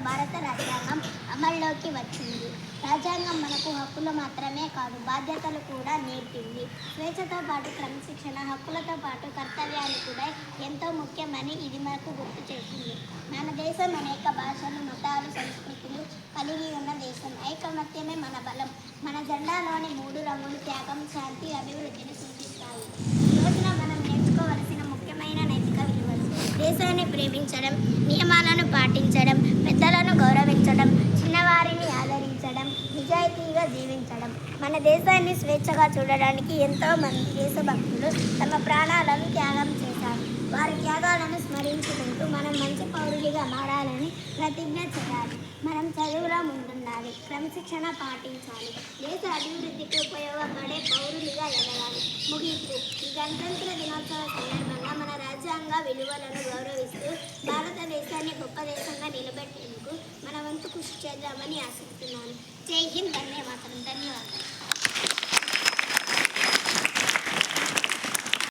భారత రాజ్యాంగం అమల్లోకి వచ్చింది. రాజ్యాంగం మనకు హక్కులు మాత్రమే కాదు, బాధ్యతలు కూడా నేర్పింది. స్వేచ్ఛతో పాటు క్రమశిక్షణ, హక్కులతో పాటు కర్తవ్యాలు కూడా ఎంతో ముఖ్యమని ఇది మనకు గుర్తు చేసింది. మన దేశం అనేక భాషలు, మతాలు, సంస్కృతులు కలిగి ఉన్న దేశం. ఐకమత్యమే మన బలం. మన జెండాలోని 3 రంగులు త్యాగం, శాంతి, అభివృద్ధిని సూచిస్తాయి. ఈ రోజున మనం నేర్చుకోవలసిన ముఖ్యమైన నైతిక విలువలు: దేశాన్ని ప్రేమించడం, నియమాలను పాటించడం, పెద్దలను గౌరవించడం, చిన్నవారిని ఆదరించడం, నిజాయితీగా జీవించడం. మన దేశాన్ని స్వేచ్ఛగా చూడడానికి ఎంతోమంది దేశభక్తులు తమ ప్రాణాలను త్యాగం చేశారు. వారి త్యాగాలను స్మరించుకుంటూ మనం మంచి పౌరులుగా మారాలని ప్రతిజ్ఞ చేయాలి. మనం చదువులో ముందుండాలి, క్రమశిక్షణ పాటించాలి, దేశ అభివృద్ధికి ఉపయోగపడే పౌరులుగా ఎదగాలి. ముగింపు: ఈ గణతంత్ర దినోత్సవ సందర్భంగా మన రాజ్యాంగ విలువలను గౌరవిస్తూ భారతదేశాన్ని గొప్ప దేశంగా నిలబెట్టేందుకు మన వంతు కృషి చేద్దామని ఆశిస్తున్నాను. జై హింద్. ధన్యవాదాలు.